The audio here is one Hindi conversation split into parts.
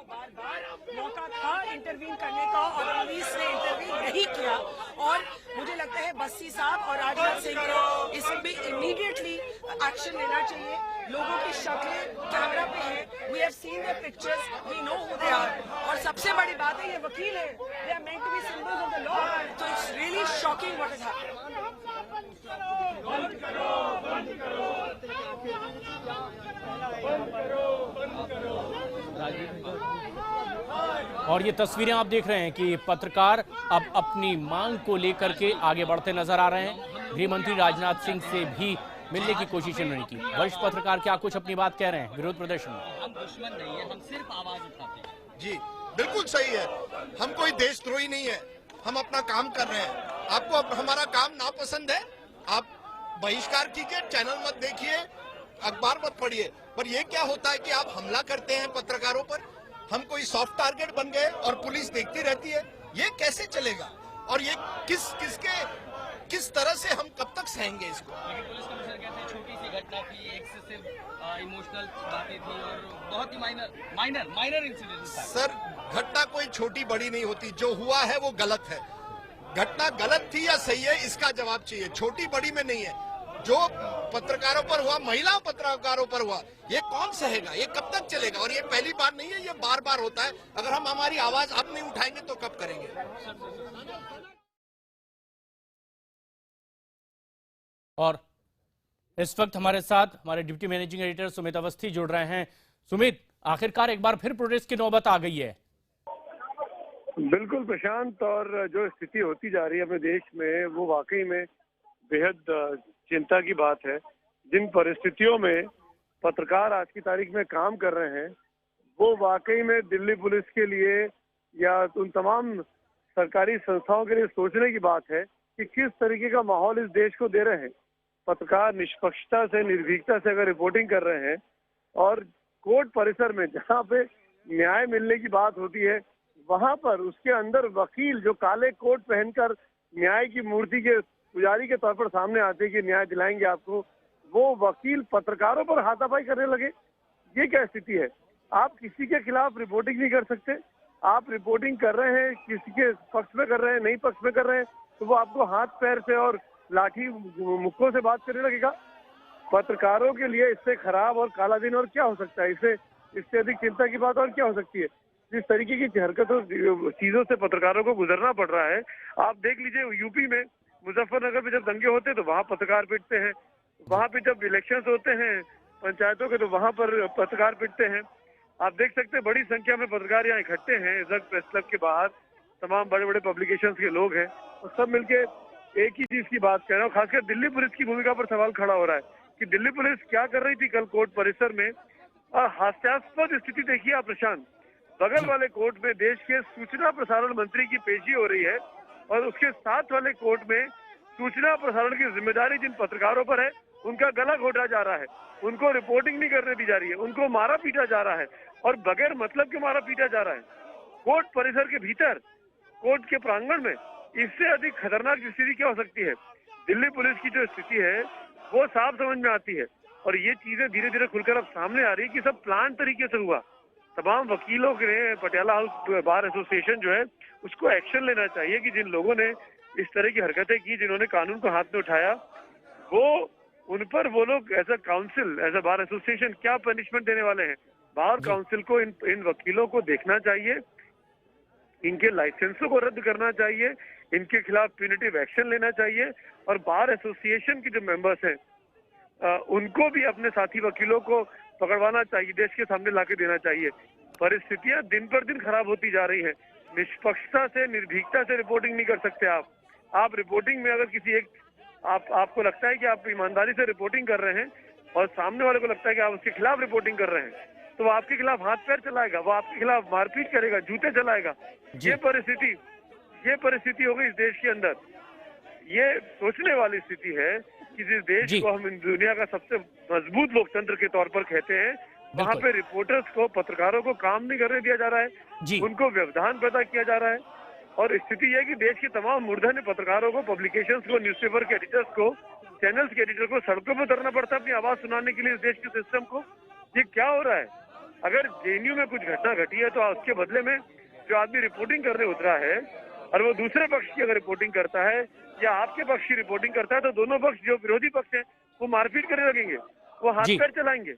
बार बार मौका था इंटरवीन करने का और पुलिस ने इंटरवीन नहीं किया। और मुझे लगता है बस्सी साहब और राजनाथ सिंह को इसमें इमीडिएटली एक्शन लेना चाहिए। लोगों की शक्लें कैमरा पे हैं, we have seen their pictures, we know who they are. और सबसे बड़ी बात है ये वकील है, they are meant to be symbols of the law, तो it's really shocking what has और ये तस्वीरें आप देख रहे हैं कि पत्रकार अब अपनी मांग को लेकर के आगे बढ़ते नजर आ रहे हैं। गृह मंत्री राजनाथ सिंह से भी मिलने की कोशिश इन्होंने की। वरिष्ठ पत्रकार क्या कुछ अपनी बात कह रहे हैं विरोध प्रदर्शन में। हम दुश्मन नहीं है, हम सिर्फ आवाज उठाते हैं। जी बिल्कुल सही है, हम कोई देशद्रोही नहीं है, हम अपना काम कर रहे हैं। आपको अब हमारा काम नापसंद है, आप बहिष्कार कीजिए, चैनल मत देखिए, अखबार मत पढ़िए। पर ये क्या होता है कि आप हमला करते हैं पत्रकारों पर, हम कोई सॉफ्ट टारगेट बन गए और पुलिस देखती रहती है। ये कैसे चलेगा? और ये किस तरह से हम कब तक सहेंगे इसको? लेकिन पुलिस कमिश्नर कहते हैं छोटी सी घटना थी, एक्सेसिव इमोशनल बातें थी और बहुत ही माइनर इंसिडेंट था। सर घटना कोई छोटी बड़ी नहीं होती, जो हुआ है वो गलत है। घटना गलत थी या सही है इसका जवाब चाहिए, छोटी बड़ी में नहीं है। जो पत्रकारों पर हुआ, महिला पत्रकारों पर हुआ, ये कौन सहेगा? ये कब तक चलेगा? और ये पहली बार नहीं है, ये बार बार होता है। अगर हम हमारी आवाज अब नहीं उठाएंगे तो कब करेंगे? और इस वक्त हमारे साथ हमारे deputy managing editor Sumit Awasthi जुड़ रहे हैं। सुमित, आखिरकार एक बार फिर प्रोटेस्ट की नौबत आ गई है। बिल्कुल प्रशांत, और जो स्थिति होती जा रही है अपने देश में वो वाकई में बेहद चिंता की बात है। जिन परिस्थितियों में पत्रकार आज की तारीख में काम कर रहे हैं वो वाकई में दिल्ली पुलिस के लिए या उन तमाम सरकारी संस्थाओं के लिए सोचने की बात है कि किस तरीके का माहौल इस देश को दे रहे हैं। पत्रकार निष्पक्षता से, निर्भीकता से अगर रिपोर्टिंग कर रहे हैं और कोर्ट परिसर में जहाँ पे न्याय मिलने की बात होती है वहां पर उसके अंदर वकील जो काले कोट पहनकर न्याय की मूर्ति के पुजारी के तौर पर सामने आते हैं कि न्याय दिलाएंगे आपको, वो वकील पत्रकारों पर हाथापाई करने लगे। ये क्या स्थिति है? आप किसी के खिलाफ रिपोर्टिंग नहीं कर सकते। आप रिपोर्टिंग कर रहे हैं, किसी के पक्ष में कर रहे हैं, नहीं पक्ष में कर रहे हैं, तो वो आपको हाथ पैर से और लाठी मुक्कों से बात करने लगेगा। पत्रकारों के लिए इससे खराब और काला दिन और क्या हो सकता है? इससे अधिक चिंता की बात और क्या हो सकती है? जिस तरीके की हरकतों चीजों से पत्रकारों को गुजरना पड़ रहा है, आप देख लीजिए यूपी में मुजफ्फरनगर में जब दंगे होते हैं तो वहाँ पत्रकार पिटते हैं, वहाँ पे जब इलेक्शंस होते हैं पंचायतों के तो वहाँ पर पत्रकार पिटते हैं। आप देख सकते हैं बड़ी संख्या में पत्रकार यहाँ इकट्ठे हैं इस वक्त प्रेस क्लब के बाहर, तमाम बड़े बड़े पब्लिकेशंस के लोग हैं और सब मिलके एक ही चीज की बात कर रहे हैं। खासकर दिल्ली पुलिस की भूमिका पर सवाल खड़ा हो रहा है कि दिल्ली पुलिस क्या कर रही थी कल कोर्ट परिसर में। और हास्यास्पद स्थिति देखिए आप प्रशांत, बगल वाले कोर्ट में देश के सूचना प्रसारण मंत्री की पेशी हो रही है और उसके साथ वाले कोर्ट में सूचना प्रसारण की जिम्मेदारी जिन पत्रकारों पर है उनका गला घोटा जा रहा है, उनको रिपोर्टिंग नहीं करने दी जा रही है, उनको मारा पीटा जा रहा है और बगैर मतलब के मारा पीटा जा रहा है कोर्ट परिसर के भीतर, कोर्ट के प्रांगण में। इससे अधिक खतरनाक स्थिति क्या हो सकती है? दिल्ली पुलिस की जो स्थिति है वो साफ समझ में आती है और ये चीजें धीरे धीरे खुलकर अब सामने आ रही है कि सब प्लान तरीके से हुआ। तमाम वकीलों ने पटियाला हाउस बार एसोसिएशन जो है उसको एक्शन लेना चाहिए कि जिन लोगों ने इस तरह की हरकतें की, जिन्होंने कानून को हाथ में उठाया, वो उन पर वो लोग as a council, as a bar association क्या पनिशमेंट देने वाले हैं। बार काउंसिल को इन वकीलों को देखना चाहिए, इनके लाइसेंसों को रद्द करना चाहिए, इनके खिलाफ प्यूनिटिव एक्शन लेना चाहिए और बार एसोसिएशन के जो मेंबर्स हैं उनको भी अपने साथी वकीलों को पकड़वाना चाहिए, देश के सामने लाके देना चाहिए। परिस्थितियां दिन पर दिन खराब होती जा रही हैं। निष्पक्षता से, निर्भीकता से रिपोर्टिंग नहीं कर सकते आप रिपोर्टिंग में अगर किसी एक आपको लगता है कि आप ईमानदारी से रिपोर्टिंग कर रहे हैं और सामने वाले को लगता है कि आप उसके खिलाफ रिपोर्टिंग कर रहे हैं तो वो आपके खिलाफ हाथ पैर चलाएगा, वो आपके खिलाफ मारपीट करेगा, जूते चलाएगा। ये परिस्थिति हो गई इस देश के अंदर। ये सोचने वाली स्थिति है कि जिस देश को हम दुनिया का सबसे मजबूत लोकतंत्र के तौर पर कहते हैं वहाँ पे रिपोर्टर्स को, पत्रकारों को काम नहीं करने दिया जा रहा है, उनको व्यवधान पैदा किया जा रहा है और स्थिति यह कि देश के तमाम मूर्धन्य पत्रकारों को, पब्लिकेशंस को, न्यूज़पेपर के एडिटर्स को, चैनल्स के एडिटर को सड़कों पर उतरना पड़ता है अपनी आवाज सुनाने के लिए इस देश के सिस्टम को। ये क्या हो रहा है? अगर जेएनयू में कुछ घटना घटी है तो उसके बदले में जो आदमी रिपोर्टिंग करने उतरा है और वो दूसरे पक्ष की अगर रिपोर्टिंग करता है या आपके पक्ष की रिपोर्टिंग करता है तो दोनों पक्ष, जो विरोधी पक्ष है, वो मारपीट करने लगेंगे, वो हाथ जी। पैर चलाएंगे।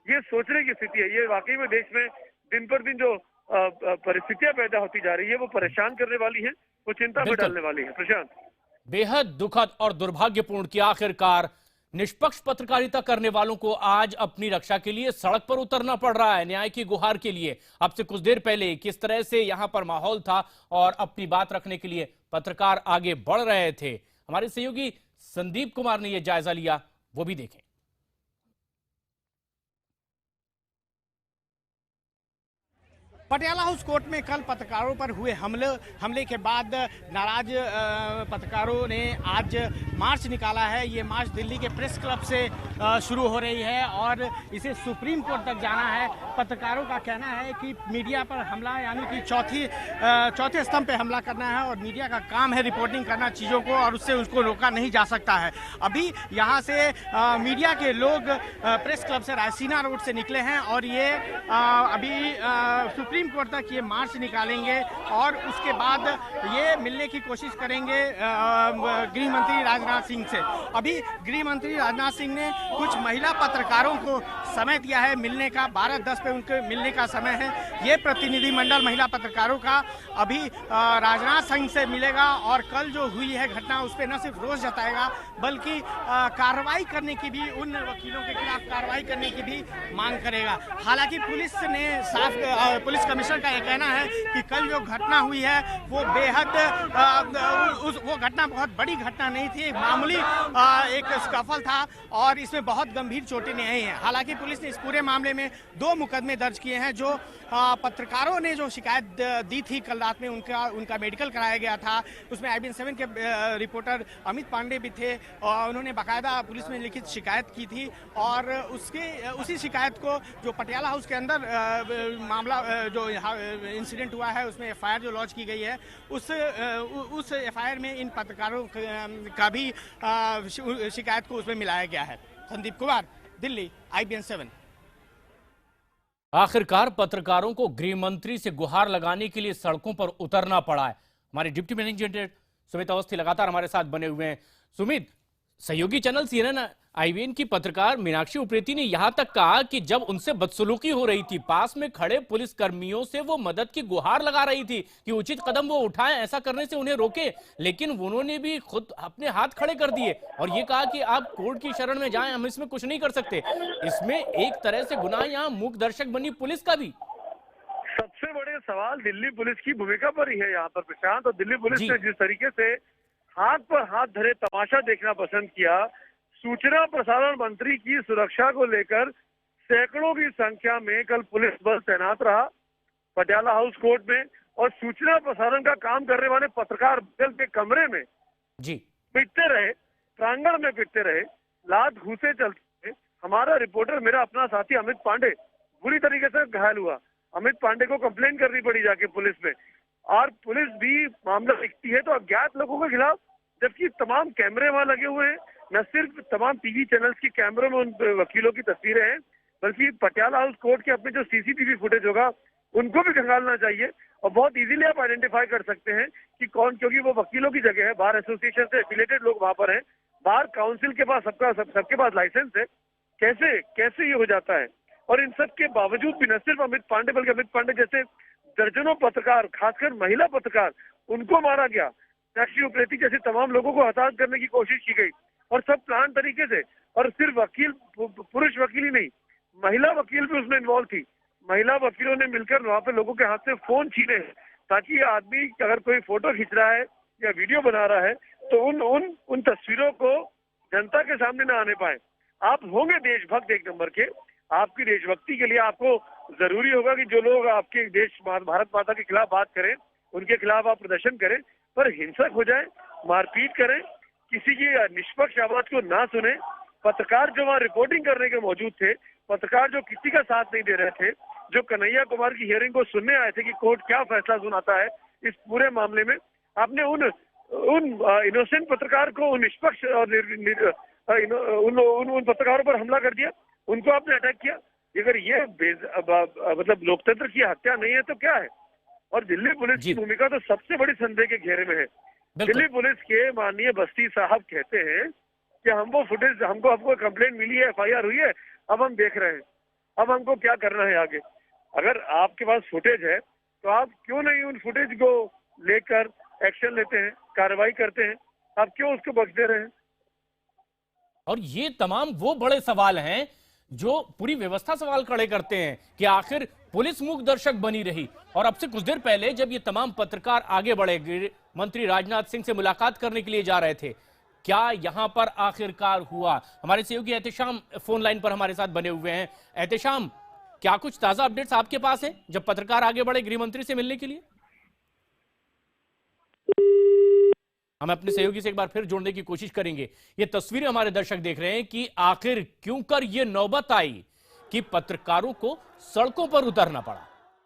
ये सोचने की स्थिति है। ये वाकई में देश में दिन पर दिन जो परिस्थितियां पैदा होती जा रही है वो परेशान करने वाली है, वो चिंता में बिल्कुल। डालने वाली है। प्रशांत, बेहद दुखद और दुर्भाग्यपूर्ण कि आखिरकार निष्पक्ष पत्रकारिता करने वालों को आज अपनी रक्षा के लिए सड़क पर उतरना पड़ रहा है, न्याय की गुहार के लिए। अब से कुछ देर पहले किस तरह से यहां पर माहौल था और अपनी बात रखने के लिए पत्रकार आगे बढ़ रहे थे, हमारे सहयोगी संदीप कुमार ने यह जायजा लिया, वो भी देखें। पटियाला हाउस कोर्ट में कल पत्रकारों पर हुए हमले के बाद नाराज पत्रकारों ने आज मार्च निकाला है। ये मार्च दिल्ली के प्रेस क्लब से शुरू हो रही है और इसे सुप्रीम कोर्ट तक जाना है। पत्रकारों का कहना है कि मीडिया पर हमला यानी कि चौथे स्तंभ पे हमला करना है और मीडिया का काम है रिपोर्टिंग करना चीज़ों को, और उससे उसको रोका नहीं जा सकता है। अभी यहाँ से मीडिया के लोग प्रेस क्लब से रायसीना रोड से निकले हैं और ये अभी सुप्रीम कोर्ट तक ये मार्च निकालेंगे और उसके बाद ये मिलने की कोशिश करेंगे गृह मंत्री राजनाथ सिंह से। अभी गृह मंत्री राजनाथ सिंह ने कुछ महिला पत्रकारों को समय दिया है मिलने का, 12:10 पे उनके मिलने का समय है। ये प्रतिनिधिमंडल महिला पत्रकारों का अभी राजनाथ सिंह से मिलेगा और कल जो हुई है घटना उस पर न सिर्फ रोष जताएगा बल्कि कार्रवाई करने की भी, उन वकीलों के खिलाफ कार्रवाई करने की भी मांग करेगा। हालांकि पुलिस ने पुलिस कमिश्नर का यह कहना है कि कल जो घटना हुई है वो बेहद वो घटना बहुत बड़ी घटना नहीं थी, मामूली एक स्कफल था और इसमें बहुत गंभीर चोटें नहीं आई हैं। हालांकि पुलिस ने इस पूरे मामले में 2 मुकदमे दर्ज किए हैं। जो पत्रकारों ने जो शिकायत दी थी कल रात में, उनका मेडिकल कराया गया था, उसमें IBN7 के रिपोर्टर अमित पांडे भी थे और उन्होंने बाकायदा पुलिस में लिखित शिकायत की थी और उसी शिकायत को जो पटियाला हाउस के अंदर मामला जो इंसिडेंट हुआ है उसमें FIR जो लॉन्च की गई है उस FIR में इन पत्रकारों का भी शिकायत को उसमें मिलाया गया है। संदीप कुमार, दिल्ली, IBN7। आखिरकार पत्रकारों को गृह मंत्री से गुहार लगाने के लिए सड़कों पर उतरना पड़ा है। हमारे डिप्टी मैनेजर सुमित अवस्थी लगातार हमारे साथ बने हुए हैं। सुमित, सहयोगी चैनल CNN IBN की पत्रकार मीनाक्षी उप्रेती ने यहां तक कहा कि जब उनसे बदसलूकी हो रही थी, पास में खड़े पुलिस कर्मियों से वो मदद की गुहार लगा रही थी कि उचित कदम वो उठाएं, ऐसा करने से उन्हें रोके, लेकिन उन्होंने भी खुद अपने हाथ खड़े कर दिए और ये कहा कि आप कोर्ट की शरण में जाएं, हम इसमें कुछ नहीं कर सकते। इसमें एक तरह से गुनाह यहाँ मूक दर्शक बनी पुलिस का भी। सबसे बड़े सवाल दिल्ली पुलिस की भूमिका पर ही है यहाँ पर प्रशांत। और दिल्ली पुलिस ने जिस तरीके से हाथ पर हाथ धरे तमाशा देखना पसंद किया, सूचना प्रसारण मंत्री की सुरक्षा को लेकर सैकड़ों की संख्या में कल पुलिस बल तैनात रहा पटियाला हाउस कोर्ट में, और सूचना प्रसारण का काम करने वाले पत्रकार बगल के कमरे में पिटते रहे, प्रांगण में पिटते रहे, लात घूसे चलते। हमारा रिपोर्टर, मेरा अपना साथी अमित पांडे बुरी तरीके से घायल हुआ। अमित पांडे को कंप्लेन करनी पड़ी जाके पुलिस में, और पुलिस भी मामला लिखती है तो अज्ञात लोगों के खिलाफ, जबकि तमाम कैमरे वहां लगे हुए हैं। न सिर्फ तमाम टीवी चैनल्स के कैमरों में उन वकीलों की तस्वीरें हैं, बल्कि पटियाला हाउस कोर्ट के अपने जो CCTV फुटेज होगा उनको भी खंगालना चाहिए और बहुत इजीली आप आइडेंटिफाई कर सकते हैं कि कौन, क्योंकि वो वकीलों की जगह है, बार एसोसिएशन से एफिलेटेड लोग वहां पर हैं, बार काउंसिल के पास सबके पास लाइसेंस है। कैसे ये हो जाता है? और इन सब के बावजूद भी न सिर्फ अमित पांडे बल्कि अमित पांडे जैसे दर्जनों पत्रकार, खासकर महिला पत्रकार, उनको मारा गया। मीनाक्षी उप्रेती जैसे तमाम लोगों को हताश करने की कोशिश की गई और सब प्लान तरीके से। और सिर्फ वकील, पुरुष वकील ही नहीं, महिला वकील भी उसमें इन्वॉल्व थी। महिला वकीलों ने मिलकर वहां पे लोगों के हाथ से फोन छीने ताकि आदमी अगर कोई फोटो खींच रहा है या वीडियो बना रहा है तो उन तस्वीरों को जनता के सामने न आने पाए। आप होंगे देशभक्त एक नंबर के, आपकी देशभक्ति के लिए आपको जरूरी होगा कि जो लोग आपके देश भारत माता के खिलाफ बात करें उनके खिलाफ आप प्रदर्शन करें, पर हिंसक हो जाए, मारपीट करें, किसी की निष्पक्ष आवाज को ना सुने। पत्रकार जो वहाँ रिपोर्टिंग करने के मौजूद थे, पत्रकार जो किसी का साथ नहीं दे रहे थे, जो कन्हैया कुमार की हियरिंग को सुनने आए थे कि कोर्ट क्या फैसला सुनाता है इस पूरे मामले में, आपने उन इनोसेंट पत्रकार को, उन निष्पक्ष और उन पत्रकारों पर हमला कर दिया, उनको आपने अटैक किया। अगर ये मतलब लोकतंत्र की हत्या नहीं है तो क्या है? और दिल्ली पुलिस की भूमिका तो सबसे बड़ी संदेह के घेरे में है। दिल्ली पुलिस के माननीय बस्ती साहब कहते हैं कि हमको फुटेज, हमको कंप्लेंट मिली है, FIR हुई है, अब हम देख रहे हैं, अब हमको क्या करना है आगे। अगर आपके पास फुटेज है तो आप क्यों नहीं उन फुटेज को लेकर एक्शन लेते हैं, कार्रवाई करते हैं? आप क्यों उसको बख्श दे रहे हैं? और ये तमाम वो बड़े सवाल हैं जो पूरी व्यवस्था सवाल खड़े करते हैं कि आखिर पुलिस मूक दर्शक बनी रही। और अब से कुछ देर पहले जब ये तमाम पत्रकार आगे बढ़े, गृह मंत्री राजनाथ सिंह से मुलाकात करने के लिए जा रहे थे, क्या यहां पर आखिरकार हुआ? हमारे सहयोगी एहतेशाम फोन लाइन पर हमारे साथ बने हुए हैं। एहतेशाम, क्या कुछ ताजा अपडेट्स आपके पास है जब पत्रकार आगे बढ़े गृह मंत्री से मिलने के लिए? हम अपने सहयोगी से एक बार फिर जोड़ने की कोशिश करेंगे। ये तस्वीरें हमारे दर्शक देख रहे हैं कि आखिर क्यों कर ये नौबत आई कि पत्रकारों को सड़कों पर उतरना पड़ा।